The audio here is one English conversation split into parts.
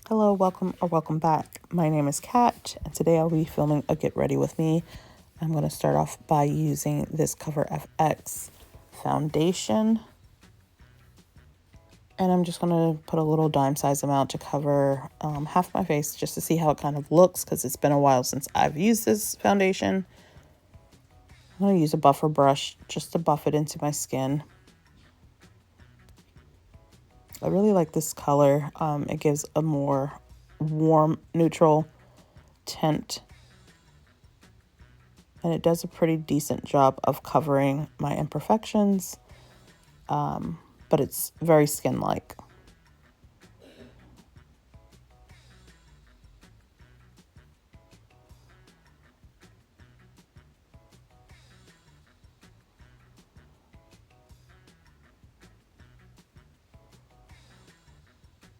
Hello, welcome back. My name is Kat, and today I'll be filming a Get Ready With Me. I'm going to start off by using this Cover FX foundation. And I'm just going to put a little dime size amount to cover half my face just to see how it kind of looks because it's been a while since I've used this foundation. I'm going to use a buffer brush just to buff it into my skin. I really like this color. It gives a more warm, neutral tint. And it does a pretty decent job of covering my imperfections. But it's very skin-like.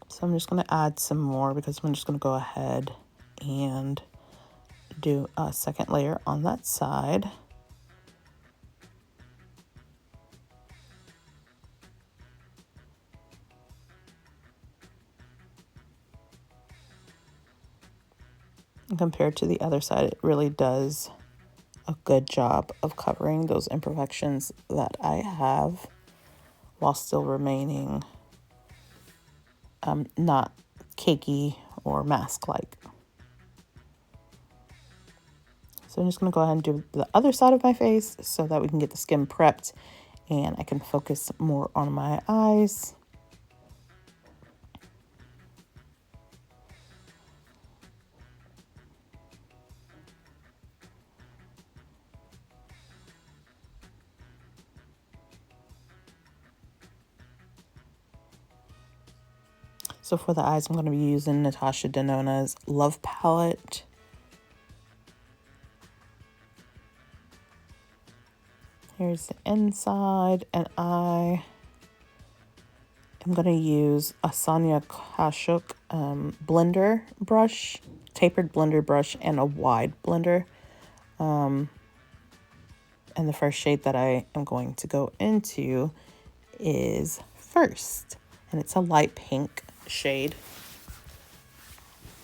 So I'm just going to add some more because I'm just going to go ahead and do a second layer on that side. And compared to the other side, it really does a good job of covering those imperfections that I have while still remaining not cakey or mask-like. So I'm just going to go ahead and do the other side of my face so that we can get the skin prepped and I can focus more on my eyes. So for the eyes, I'm going to be using Natasha Denona's Love Palette. Here's the inside, and I am going to use a Sonia Kashuk blender brush, tapered blender brush, and a wide blender. And the first shade that I am going to go into is First, and it's a light pink shade.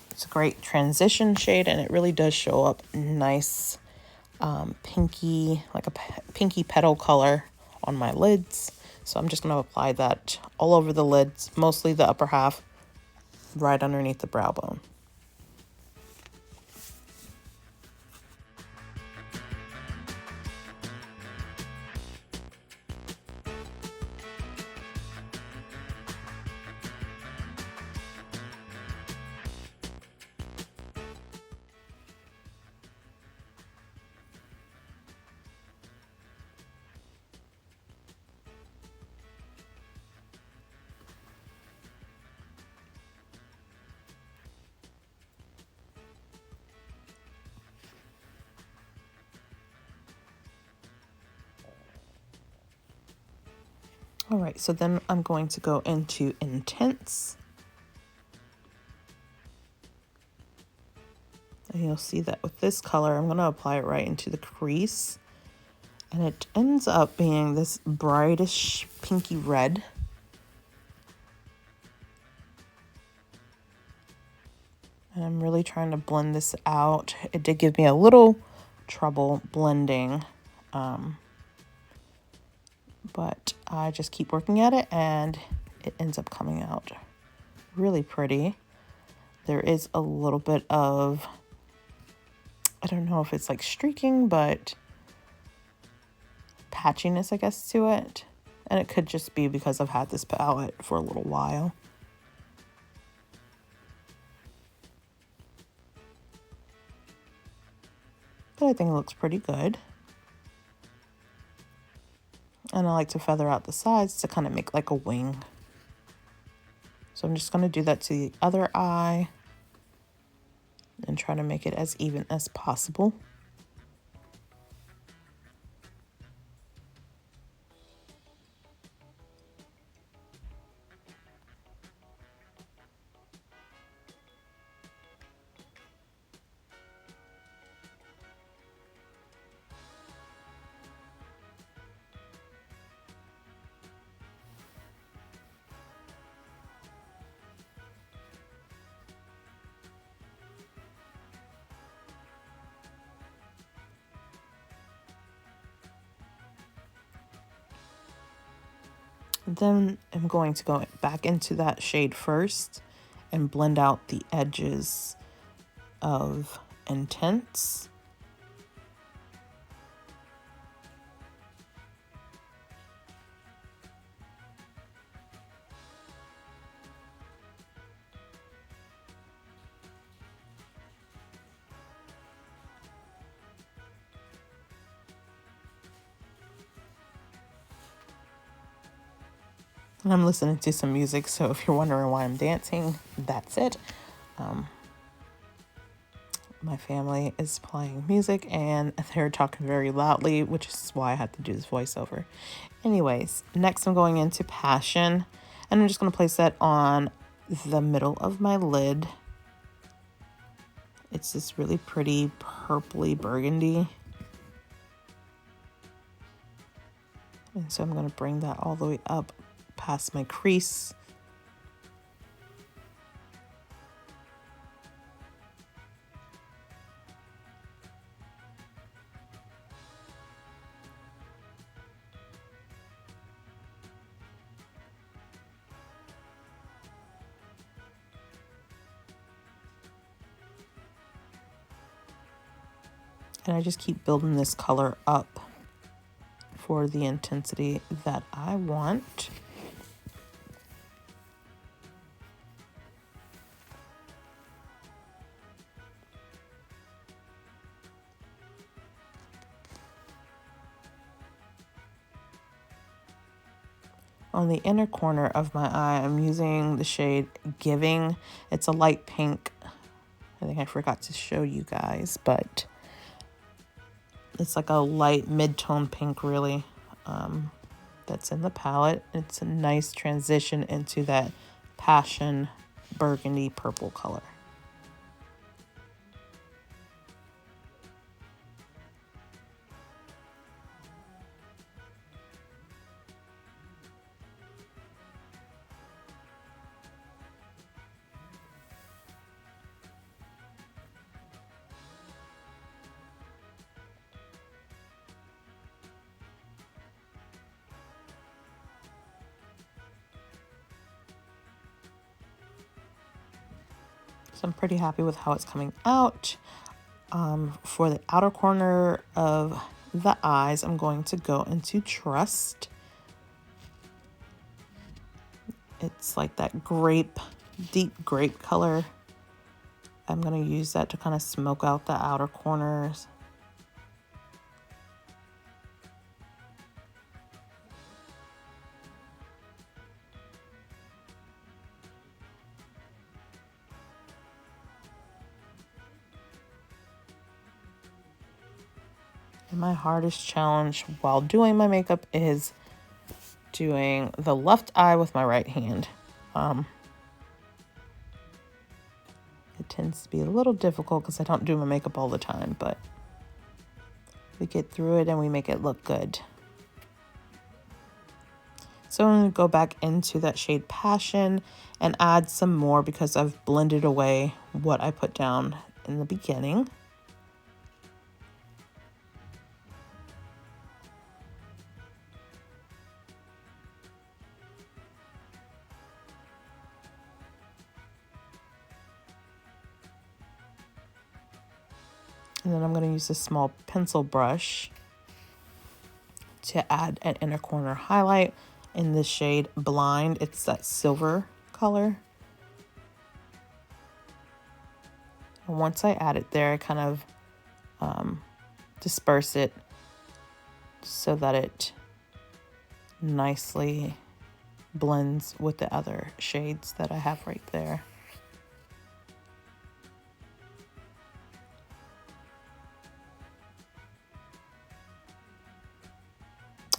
It's a great transition shade, and it really does show up nice pinky, like a pinky petal color on my lids. So I'm just going to apply that all over the lids, mostly the upper half, right underneath the brow bone. All right, so then I'm going to go into Intense. And you'll see that with this color, I'm going to apply it right into the crease. And it ends up being this brightish pinky red. And I'm really trying to blend this out. It did give me a little trouble blending. But I just keep working at it and it ends up coming out really pretty. There is a little bit of, I don't know if it's like streaking, but patchiness, I guess, to it. And it could just be because I've had this palette for a little while. But I think it looks pretty good. And I like to feather out the sides to kind of make like a wing. So I'm just going to do that to the other eye and try to make it as even as possible. Then I'm going to go back into that shade first and blend out the edges of Intense. And I'm listening to some music, so if you're wondering why I'm dancing, that's it. My family is playing music and they're talking very loudly, which is why I had to do this voiceover. Anyways, next I'm going into Passion, and I'm just going to place that on the middle of my lid. It's this really pretty purpley burgundy. And so I'm going to bring that all the way up past my crease. And I just keep building this color up for the intensity that I want. On the inner corner of my eye, I'm using the shade Giving. It's a light pink. I think I forgot to show you guys, but it's like a light mid-tone pink, really, that's in the palette. It's a nice transition into that Passion burgundy purple color. So I'm pretty happy with how it's coming out. For the outer corner of the eyes, I'm going to go into Trust. It's like that grape, deep grape color. I'm going to use that to kind of smoke out the outer corners. And my hardest challenge while doing my makeup is doing the left eye with my right hand. It tends to be a little difficult because I don't do my makeup all the time, but we get through it and we make it look good. So I'm going to go back into that shade Passion and add some more because I've blended away what I put down in the beginning. And then I'm going to use a small pencil brush to add an inner corner highlight in the shade Blind. It's that silver color. And once I add it there, I kind of disperse it so that it nicely blends with the other shades that I have right there.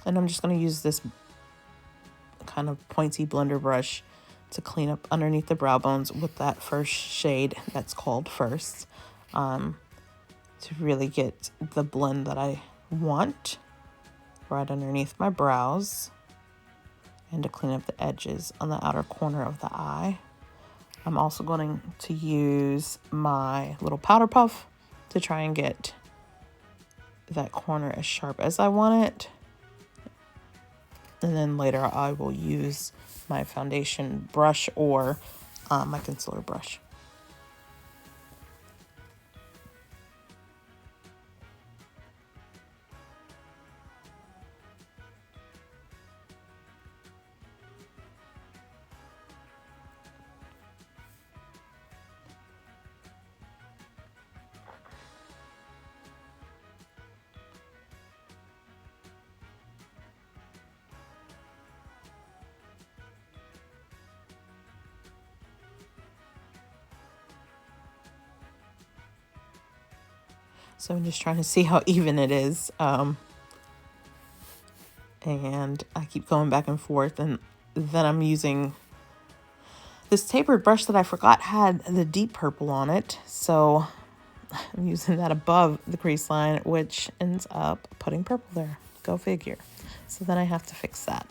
And I'm just going to use this kind of pointy blender brush to clean up underneath the brow bones with that first shade that's called First, to really get the blend that I want right underneath my brows and to clean up the edges on the outer corner of the eye. I'm also going to use my little powder puff to try and get that corner as sharp as I want it. And then later I will use my foundation brush or my concealer brush. So I'm just trying to see how even it is. And I keep going back and forth, and then I'm using this tapered brush that I forgot had the deep purple on it. So I'm using that above the crease line, which ends up putting purple there. Go figure. So then I have to fix that.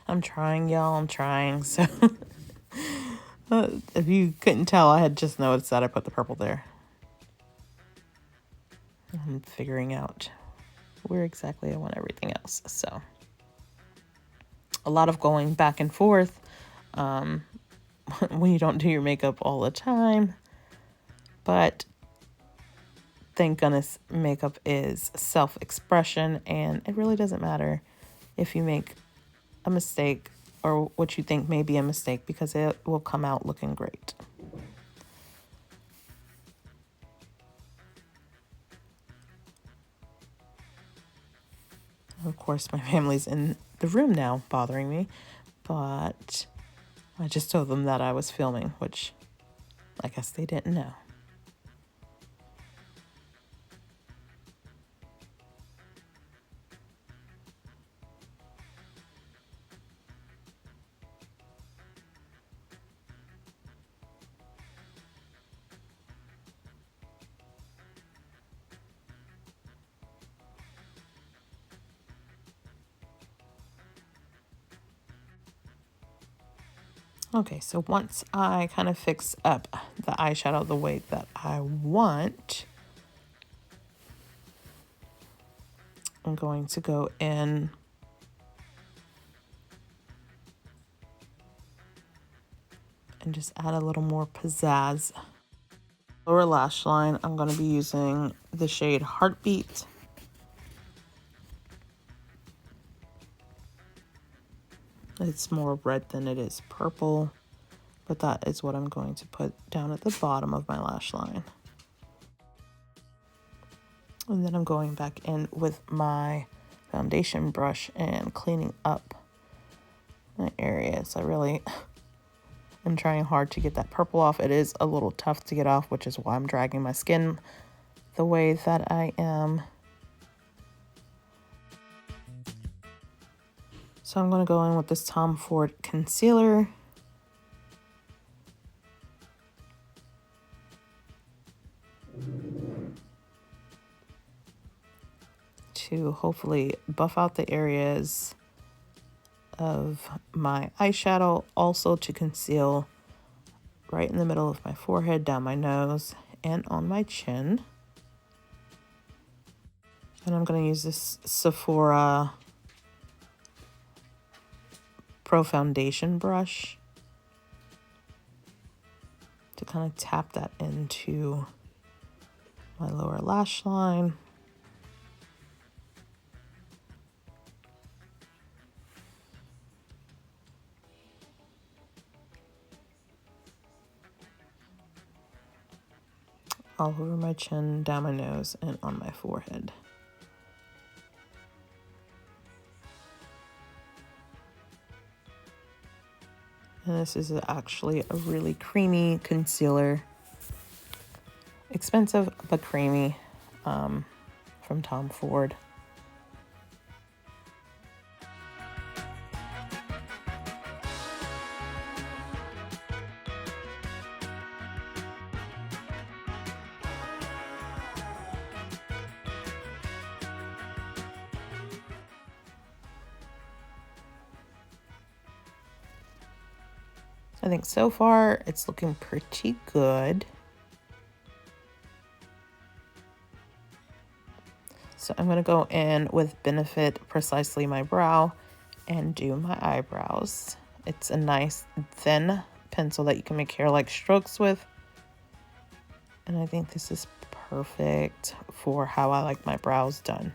I'm trying, y'all. I'm trying. So if you couldn't tell, I had just noticed that I put the purple there. I'm figuring out where exactly I want everything else. So a lot of going back and forth when you don't do your makeup all the time. But thank goodness makeup is self-expression, and it really doesn't matter if you make a mistake or what you think may be a mistake, because it will come out looking great. Of course, my family's in the room now bothering me, but I just told them that I was filming, which I guess they didn't know. Okay, so once I kind of fix up the eyeshadow the way that I want, I'm going to go in and just add a little more pizzazz. Lower lash line, I'm going to be using the shade Heartbeat. It's more red than it is purple, but that is what I'm going to put down at the bottom of my lash line. And then I'm going back in with my foundation brush and cleaning up my areas. I really am trying hard to get that purple off. It is a little tough to get off, which is why I'm dragging my skin the way that I am. So I'm going to go in with this Tom Ford concealer. To hopefully buff out the areas of my eyeshadow, also to conceal right in the middle of my forehead, down my nose, and on my chin. And I'm going to use this Sephora Pro Foundation brush to kind of tap that into my lower lash line. All over my chin, down my nose, and on my forehead. And this is actually a really creamy concealer. Expensive, but creamy, from Tom Ford. I think so far it's looking pretty good. So I'm going to go in with Benefit Precisely My Brow and do my eyebrows. It's a nice thin pencil that you can make hair-like strokes with. And I think this is perfect for how I like my brows done.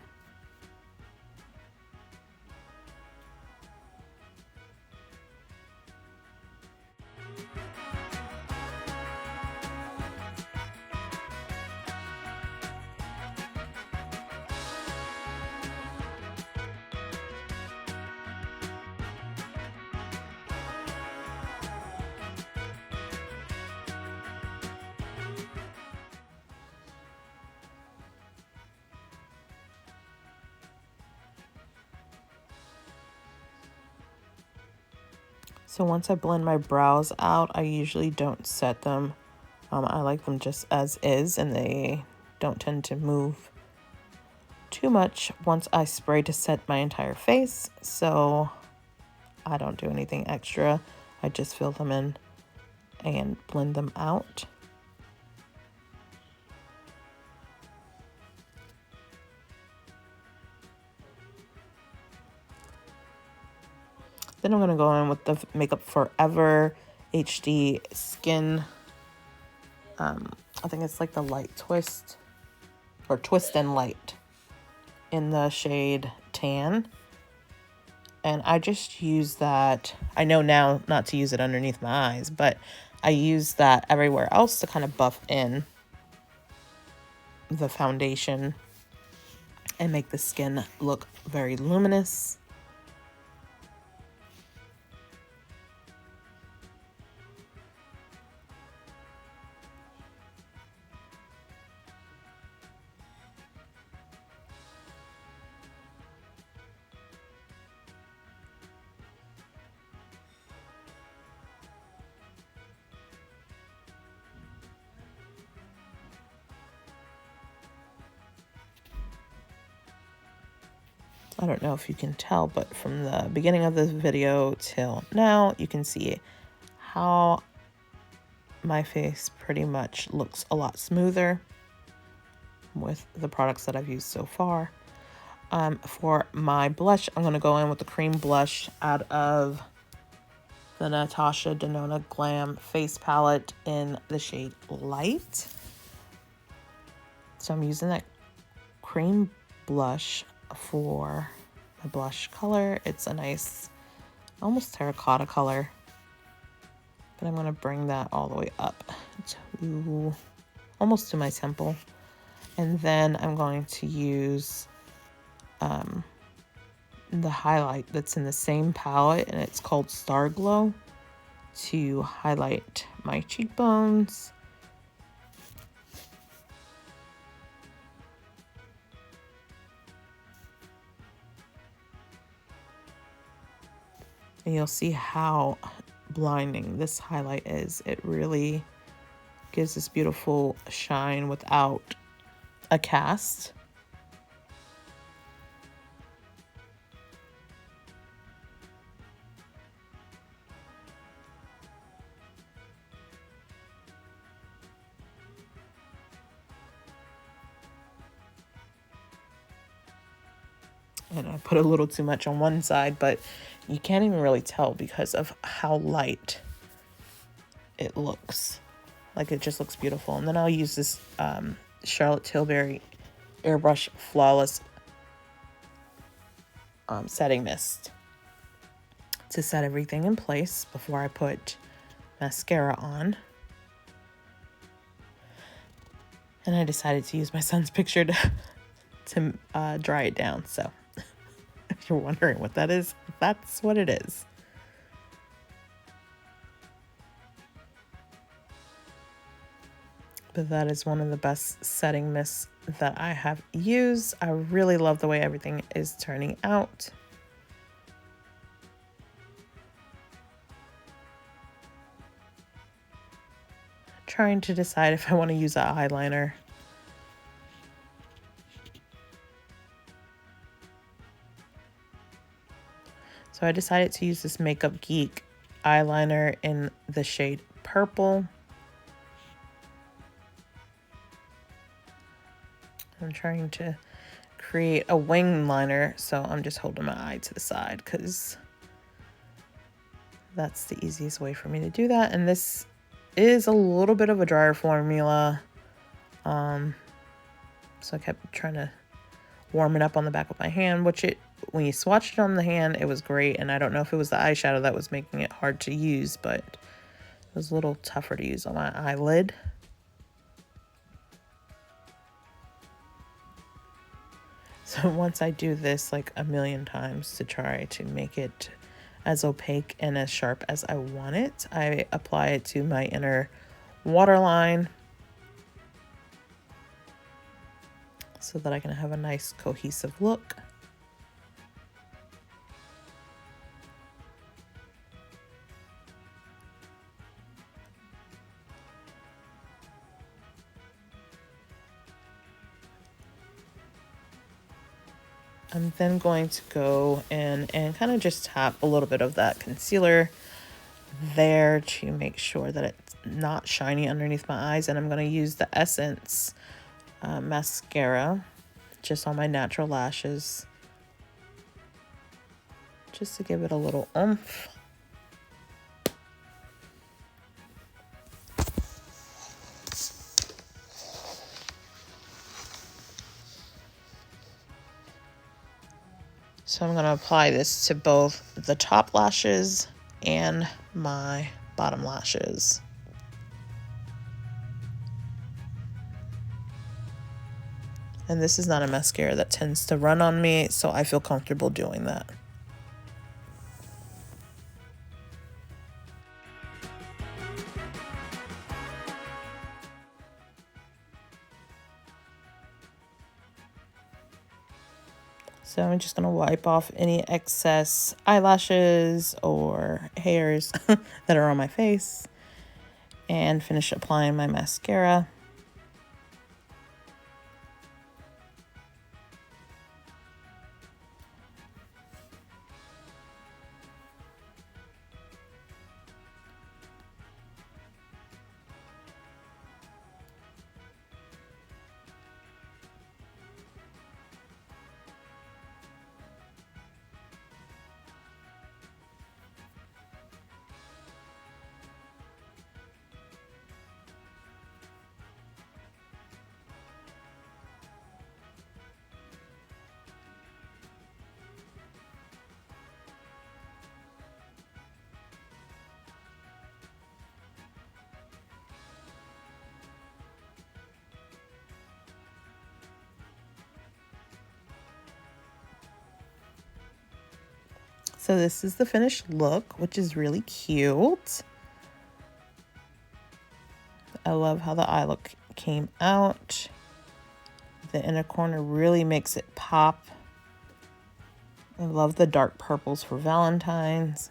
So once I blend my brows out, I usually don't set them. I like them just as is, and they don't tend to move too much once I spray to set my entire face. So I don't do anything extra. I just fill them in and blend them out. Then I'm going to go in with the Makeup Forever HD Skin. I think it's like the Light Twist or Twist and Light in the shade Tan. And I just use that. I know now not to use it underneath my eyes, but I use that everywhere else to kind of buff in the foundation and make the skin look very luminous. I don't know if you can tell, but from the beginning of this video till now, you can see how my face pretty much looks a lot smoother with the products that I've used so far. For my blush, I'm going to go in with the cream blush out of the Natasha Denona Glam Face Palette in the shade Light. So I'm using that cream blush for my blush color. It's a nice, almost terracotta color. But I'm going to bring that all the way up to almost to my temple. And then I'm going to use the highlight that's in the same palette, and it's called Star Glow, to highlight my cheekbones. And you'll see how blinding this highlight is. It really gives this beautiful shine without a cast. And I put a little too much on one side, but you can't even really tell because of how light it looks. Like, it just looks beautiful. And then I'll use this Charlotte Tilbury Airbrush Flawless setting mist to set everything in place before I put mascara on. And I decided to use my son's picture to dry it down. So if you're wondering what that is, that's what it is. But that is one of the best setting mists that I have used. I really love the way everything is turning out. Trying to decide if I want to use an eyeliner. So I decided to use this Makeup Geek eyeliner in the shade Purple. I'm trying to create a wing liner, so I'm just holding my eye to the side because that's the easiest way for me to do that. And this is a little bit of a drier formula, so I kept trying to warm it up on the back of my hand, which when you swatched it on the hand, it was great. And I don't know if it was the eyeshadow that was making it hard to use, but it was a little tougher to use on my eyelid. So once I do this like a million times to try to make it as opaque and as sharp as I want it, I apply it to my inner waterline so that I can have a nice cohesive look. I'm then going to go in and kind of just tap a little bit of that concealer there to make sure that it's not shiny underneath my eyes. And I'm going to use the Essence mascara just on my natural lashes, just to give it a little oomph. So I'm going to apply this to both the top lashes and my bottom lashes. And this is not a mascara that tends to run on me, so I feel comfortable doing that. So I'm just going to wipe off any excess eyelashes or hairs that are on my face and finish applying my mascara. So this is the finished look, which is really cute. I love how the eye look came out. The inner corner really makes it pop. I love the dark purples for Valentine's.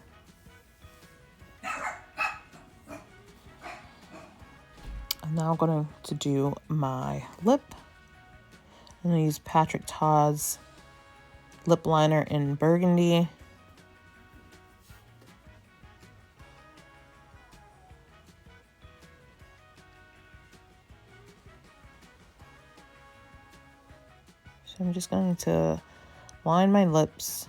I'm now going to do my lip. I'm going to use Patrick Ta's lip liner in Burgundy. So I'm just going to line my lips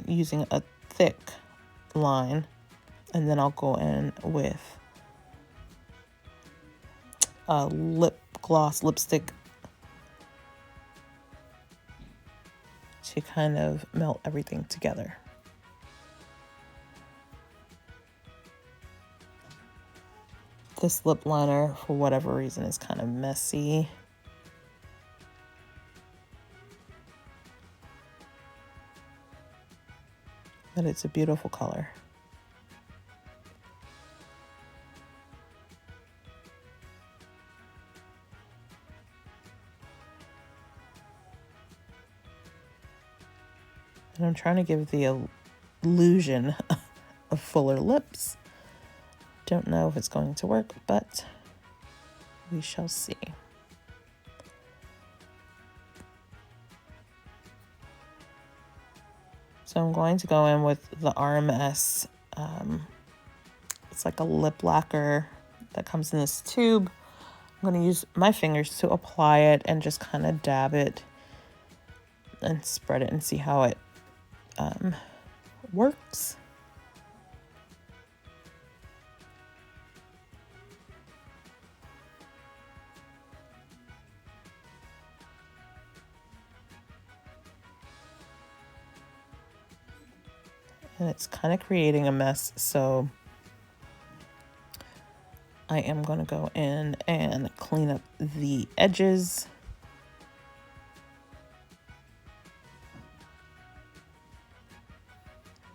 using a thick line, and then I'll go in with a lip gloss lipstick to kind of melt everything together. This lip liner, for whatever reason, is kind of messy. But it's a beautiful color. And I'm trying to give the illusion of fuller lips. Don't know if it's going to work, but we shall see. So I'm going to go in with the RMS. It's like a lip lacquer that comes in this tube. I'm going to use my fingers to apply it and just kind of dab it and spread it and see how it works. And it's kind of creating a mess, so I am going to go in and clean up the edges.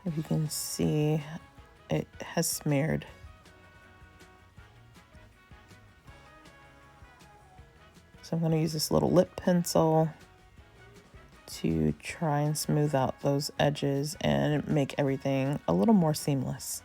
If you can see, it has smeared. So I'm going to use this little lip pencil to try and smooth out those edges and make everything a little more seamless.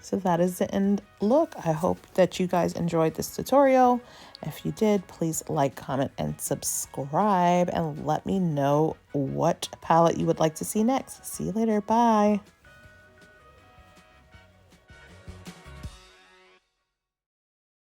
So that is the end look. I hope that you guys enjoyed this tutorial. If you did, please like, comment, and subscribe, and let me know what palette you would like to see next. See you later. Bye.